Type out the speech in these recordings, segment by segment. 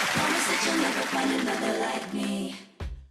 promise that you'll never find another like me.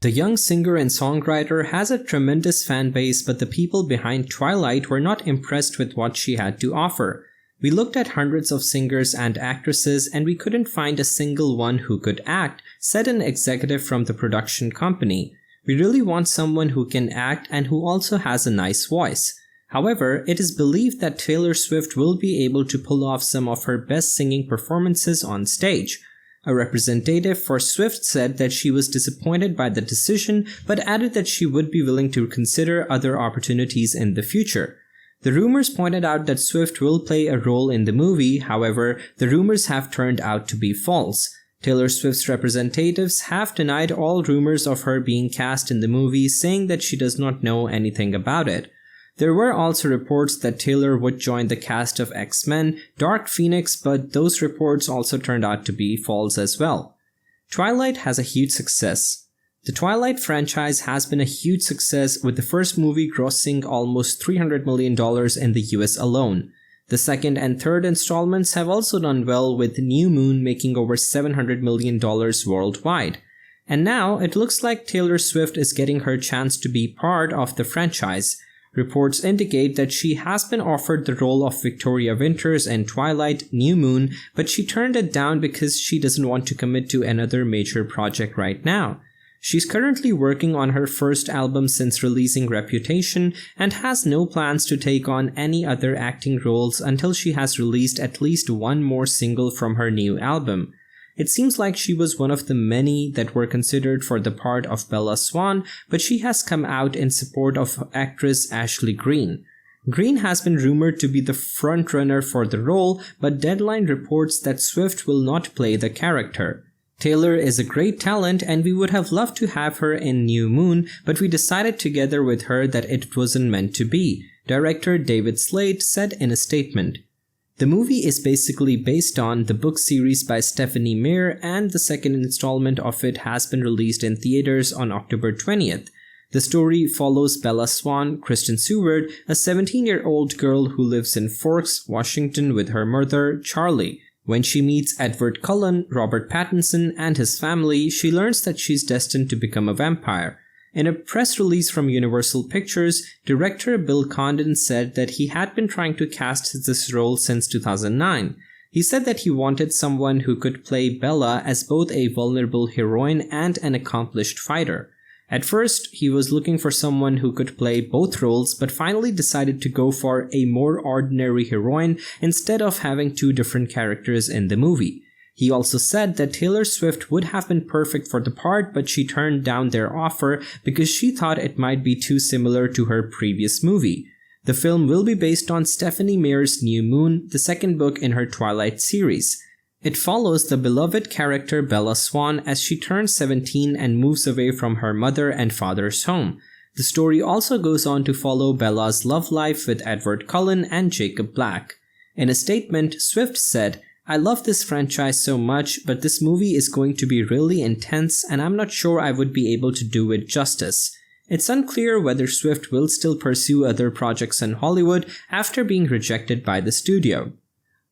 The young singer and songwriter has a tremendous fan base, but the people behind Twilight were not impressed with what she had to offer. We looked at hundreds of singers and actresses and we couldn't find a single one who could act, said an executive from the production company. We really want someone who can act and who also has a nice voice. However, it is believed that Taylor Swift will be able to pull off some of her best singing performances on stage. A representative for Swift said that she was disappointed by the decision, but added that she would be willing to consider other opportunities in the future. The rumors pointed out that Swift will play a role in the movie. However, the rumors have turned out to be false. Taylor Swift's representatives have denied all rumors of her being cast in the movie, saying that she does not know anything about it. There were also reports that Taylor would join the cast of X-Men, Dark Phoenix, but those reports also turned out to be false as well. Twilight has a huge success. The Twilight franchise has been a huge success, with the first movie grossing almost $300 million in the US alone. The second and third installments have also done well, with New Moon making over $700 million worldwide. And now it looks like Taylor Swift is getting her chance to be part of the franchise. Reports indicate that she has been offered the role of Victoria Winters in Twilight New Moon, but she turned it down because she doesn't want to commit to another major project right now. She's currently working on her first album since releasing Reputation and has no plans to take on any other acting roles until she has released at least one more single from her new album. It seems like she was one of the many that were considered for the part of Bella Swan, but she has come out in support of actress Ashley Greene. Greene has been rumored to be the frontrunner for the role, but Deadline reports that Swift will not play the character. Taylor is a great talent and we would have loved to have her in New Moon, but we decided together with her that it wasn't meant to be, director David Slade said in a statement. The movie is basically based on the book series by Stephanie Meyer, and the second installment of it has been released in theaters on October 20th. The story follows Bella Swan, Kristen Stewart, a 17-year-old girl who lives in Forks, Washington with her mother, Charlie. When she meets Edward Cullen, Robert Pattinson, and his family, she learns that she's destined to become a vampire. In a press release from Universal Pictures, director Bill Condon said that he had been trying to cast this role since 2009. He said that he wanted someone who could play Bella as both a vulnerable heroine and an accomplished fighter. At first, he was looking for someone who could play both roles, but finally decided to go for a more ordinary heroine instead of having two different characters in the movie. He also said that Taylor Swift would have been perfect for the part, but she turned down their offer because she thought it might be too similar to her previous movie. The film will be based on Stephanie Meyer's New Moon, the second book in her Twilight series. It follows the beloved character Bella Swan as she turns 17 and moves away from her mother and father's home. The story also goes on to follow Bella's love life with Edward Cullen and Jacob Black. In a statement, Swift said, "I love this franchise so much, but this movie is going to be really intense and I'm not sure I would be able to do it justice." It's unclear whether Swift will still pursue other projects in Hollywood after being rejected by the studio.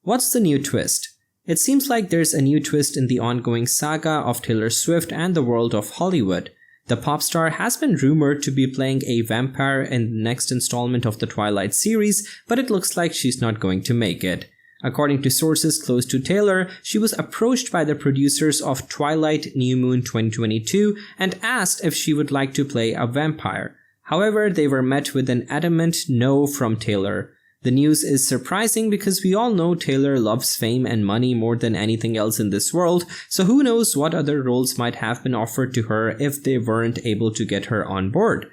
What's the new twist? It seems like there's a new twist in the ongoing saga of Taylor Swift and the world of Hollywood. The pop star has been rumored to be playing a vampire in the next installment of the Twilight series, but it looks like she's not going to make it. According to sources close to Taylor, she was approached by the producers of Twilight New Moon 2022 and asked if she would like to play a vampire. However, they were met with an adamant no from Taylor. The news is surprising because we all know Taylor loves fame and money more than anything else in this world, so who knows what other roles might have been offered to her if they weren't able to get her on board.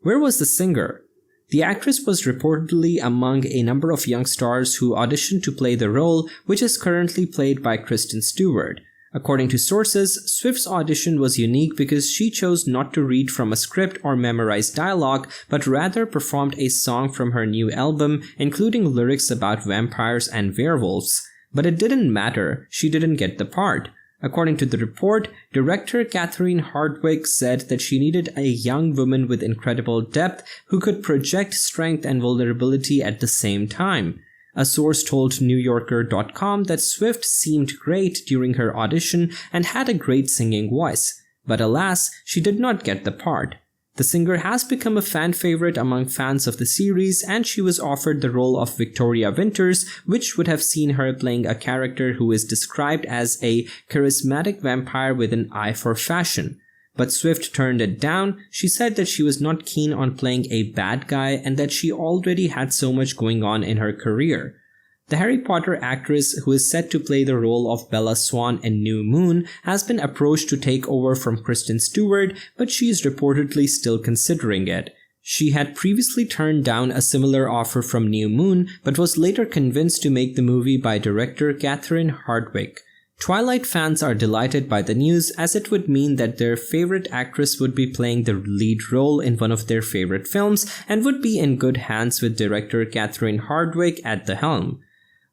Where was the singer? The actress was reportedly among a number of young stars who auditioned to play the role, which is currently played by Kristen Stewart. According to sources, Swift's audition was unique because she chose not to read from a script or memorize dialogue, but rather performed a song from her new album, including lyrics about vampires and werewolves. But it didn't matter, she didn't get the part. According to the report, director Catherine Hardwicke said that she needed a young woman with incredible depth who could project strength and vulnerability at the same time. A source told NewYorker.com that Swift seemed great during her audition and had a great singing voice, but alas, she did not get the part. The singer has become a fan favorite among fans of the series, and she was offered the role of Victoria Winters, which would have seen her playing a character who is described as a charismatic vampire with an eye for fashion. But Swift turned it down. She said that she was not keen on playing a bad guy and that she already had so much going on in her career. The Harry Potter actress, who is set to play the role of Bella Swan in New Moon, has been approached to take over from Kristen Stewart, but she is reportedly still considering it. She had previously turned down a similar offer from New Moon, but was later convinced to make the movie by director Catherine Hardwicke. Twilight fans are delighted by the news, as it would mean that their favorite actress would be playing the lead role in one of their favorite films and would be in good hands with director Catherine Hardwicke at the helm.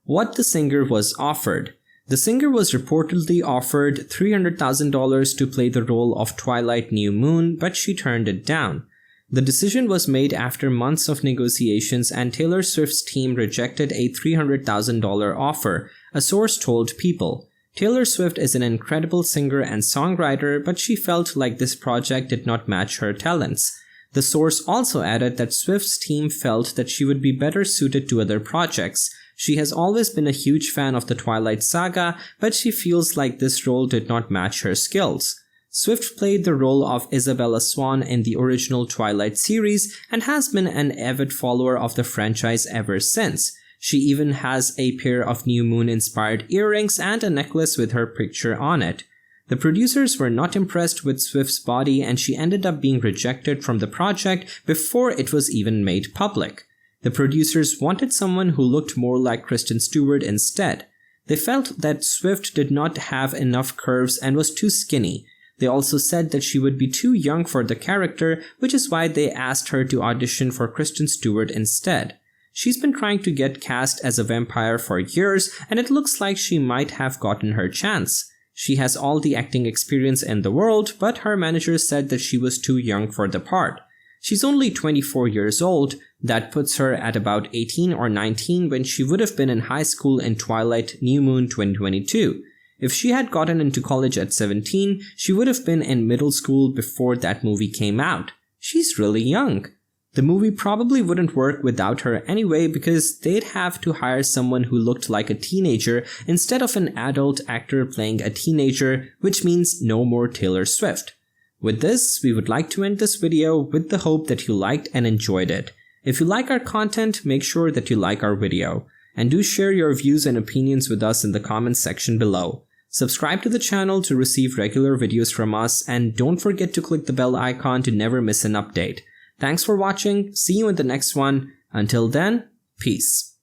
What the singer was offered. The singer was reportedly offered $300,000 to play the role of Twilight New Moon, but she turned it down. The decision was made after months of negotiations, and Taylor Swift's team rejected a $300,000 offer, a source told People. Taylor Swift is an incredible singer and songwriter, but she felt like this project did not match her talents. The source also added that Swift's team felt that she would be better suited to other projects. She has always been a huge fan of the Twilight saga, but she feels like this role did not match her skills. Swift played the role of Isabella Swan in the original Twilight series and has been an avid follower of the franchise ever since. She even has a pair of New Moon-inspired earrings and a necklace with her picture on it. The producers were not impressed with Swift's body, and she ended up being rejected from the project before it was even made public. The producers wanted someone who looked more like Kristen Stewart instead. They felt that Swift did not have enough curves and was too skinny. They also said that she would be too young for the character, which is why they asked her to audition for Kristen Stewart instead. She's been trying to get cast as a vampire for years, and it looks like she might have gotten her chance. She has all the acting experience in the world, but her manager said that she was too young for the part. She's only 24 years old. That puts her at about 18 or 19 when she would have been in high school in Twilight New Moon 2022. If she had gotten into college at 17, she would have been in middle school before that movie came out. She's really young. The movie probably wouldn't work without her anyway, because they'd have to hire someone who looked like a teenager instead of an adult actor playing a teenager, which means no more Taylor Swift. With this, we would like to end this video with the hope that you liked and enjoyed it. If you like our content, make sure that you like our video. And do share your views and opinions with us in the comments section below. Subscribe to the channel to receive regular videos from us, and don't forget to click the bell icon to never miss an update. Thanks for watching, see you in the next one. Until then, peace.